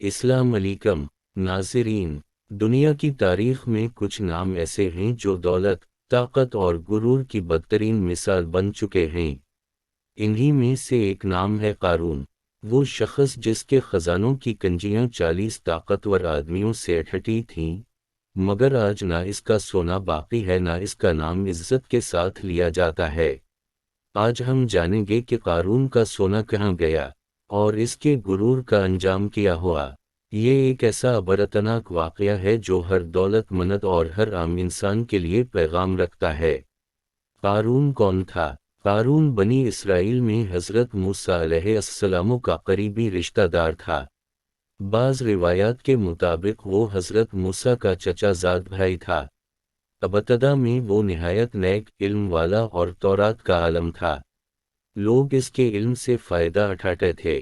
अस्सलाम वालेकुम नाज़रीन। दुनिया की तारीख में कुछ नाम ऐसे हैं जो दौलत, ताकत और गुरूर की बदतरीन मिसाल बन चुके हैं। इन्हीं में से एक नाम है क़ारून, वो शख्स जिसके ख़जानों की कंजियां 40 ताकतवर आदमियों से अटटी थीं, मगर आज ना इसका सोना बाकी है ना इसका नाम इज्जत के साथ लिया जाता है। आज हम जानेंगे कि क़ारून का सोना कहाँ गया और इसके गुरूर का अंजाम क्या हुआ। ये एक ऐसा अबरतनाक वाक़या है जो हर दौलतमंद और हर आम इंसान के लिए पैगाम रखता है। क़ारून कौन था? क़ारून बनी इसराइल में हज़रत मूसा अलैहिस्सलाम का करीबी रिश्तेदार था। बाज़ रिवायात के मुताबिक वो हज़रत मूसा का चचाज़ाद भाई था। अबतदा में वो निहायत नेक, इल्म वाला और तौरात का आलम था। लोग इसके इल्म से फ़ायदा उठाते थे,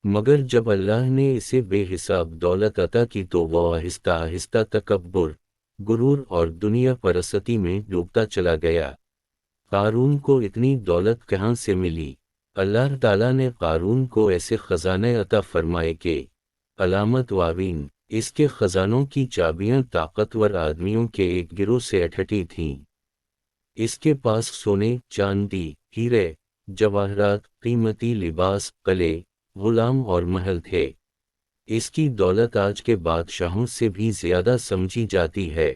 मगर जब अल्लाह ने इसे बेहिसाब दौलत अता की तो वह आहिस्ता आहिस्ता तकब्बुर, गुरूर और दुनिया परस्ती में डूबता चला गया। क़ारून को इतनी दौलत कहाँ से मिली? अल्लाह ताला ने क़ारून को ऐसे ख़जाने अता फरमाए कि अलामत वावीन, इसके ख़जानों की चाबियाँ ताकतवर आदमियों के एक गिरोह से अटटी थीं। इसके पास सोने, चांदी, हीरे, जवाहरात, कीमती लिबास, कले, गुलाम और महल थे। इसकी दौलत आज के बादशाहों से भी ज़्यादा समझी जाती है।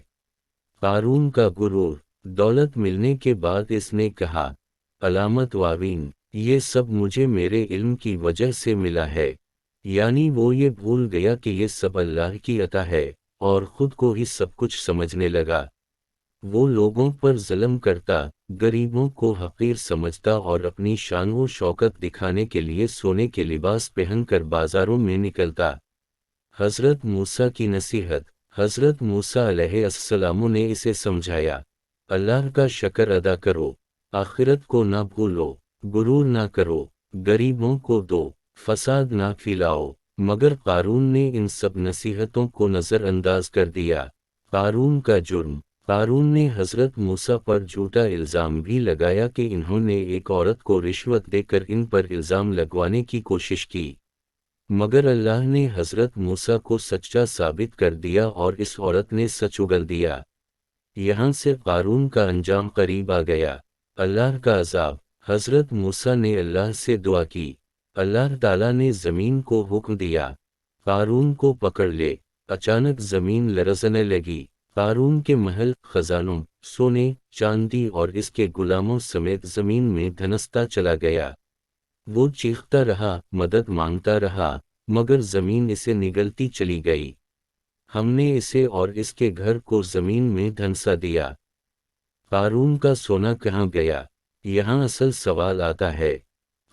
क़ारून का गुरूर। दौलत मिलने के बाद इसने कहा, अलामत वावीन, ये सब मुझे मेरे इल्म की वजह से मिला है। यानी वो ये भूल गया कि ये सब अल्लाह की अता है और ख़ुद को ही सब कुछ समझने लगा। वो लोगों पर ज़ुल्म करता, गरीबों को हक़ीर समझता और अपनी शान व शौकत दिखाने के लिए सोने के लिबास पहनकर बाज़ारों में निकलता। हज़रत मूसा की नसीहत। हज़रत मूसा अलैहिस्सलाम ने इसे समझाया, अल्लाह का शुक्र अदा करो, आखिरत को ना भूलो, गुरूर ना करो, गरीबों को दो, फसाद ना फैलाओ। मगर क़ारून ने इन सब नसीहतों को नज़रअंदाज कर दिया। क़ारून का जुर्म। क़ारून ने हज़रत मूसा पर झूठा इल्ज़ाम भी लगाया कि इन्होंने एक औरत को रिश्वत देकर इन पर इल्ज़ाम लगवाने की कोशिश की, मगर अल्लाह ने हज़रत मूसा को सच्चा साबित कर दिया और इस औरत ने सच उगल दिया। यहाँ से क़ारून का अंजाम करीब आ गया। अल्लाह का अज़ाब। हज़रत मूसा ने अल्लाह से दुआ की। अल्लाह ताला ने ज़मीन को हुक्म दिया, क़ारून को पकड़ ले। अचानक ज़मीन लरज़ने लगी। क़ारून के महल, ख़जानों, सोने, चांदी और इसके गुलामों समेत ज़मीन में धंसता चला गया। वो चीखता रहा, मदद मांगता रहा, मगर ज़मीन इसे निगलती चली गई। हमने इसे और इसके घर को ज़मीन में धंसा दिया। क़ारून का सोना कहाँ गया? यहाँ असल सवाल आता है,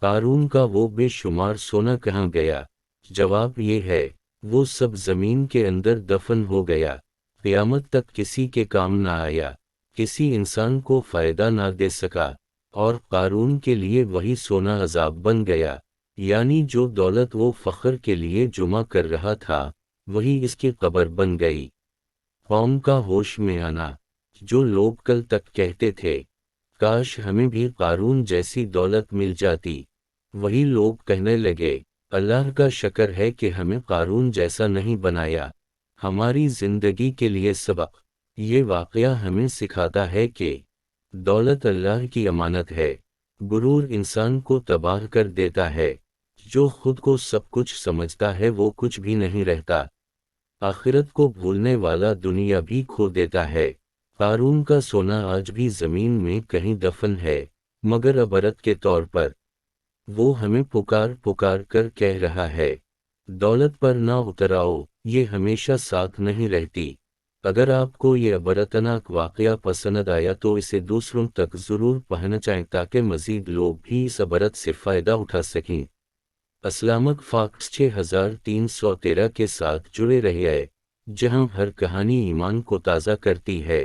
क़ारून का वो बेशुमार सोना कहाँ गया? जवाब ये है, वो सब ज़मीन के अंदर दफन हो गया। क़यामत तक किसी के काम ना आया, किसी इंसान को फ़ायदा ना दे सका, और क़ारून के लिए वही सोना अज़ाब बन गया। यानी जो दौलत वो फ़ख्र के लिए जुमा कर रहा था, वही इसकी कब्र बन गई। कौम का होश में आना। जो लोग कल तक कहते थे, काश हमें भी क़ारून जैसी दौलत मिल जाती, वही लोग कहने लगे, अल्लाह का शुक्र है कि हमें क़ारून जैसा नहीं बनाया। हमारी ज़िंदगी के लिए सबक। ये वाक़या हमें सिखाता है कि दौलत अल्लाह की अमानत है। गुरूर इंसान को तबाह कर देता है। जो खुद को सब कुछ समझता है वो कुछ भी नहीं रहता। आखिरत को भूलने वाला दुनिया भी खो देता है। क़ारून का सोना आज भी ज़मीन में कहीं दफन है, मगर अबरत के तौर पर वो हमें पुकार पुकार कर कह रहा है, दौलत पर ना उतर आओ, ये हमेशा साथ नहीं रहती। अगर आपको ये अबरतनाक वाक़या पसंद आया तो इसे दूसरों तक ज़रूर पहुँचाएं ताकि मज़ीद लोग भी इस अबरत से फ़ायदा उठा सकें। इस्लामिक फैक्ट्स 6313 के साथ जुड़े रहिए, जहां हर कहानी ईमान को ताज़ा करती है।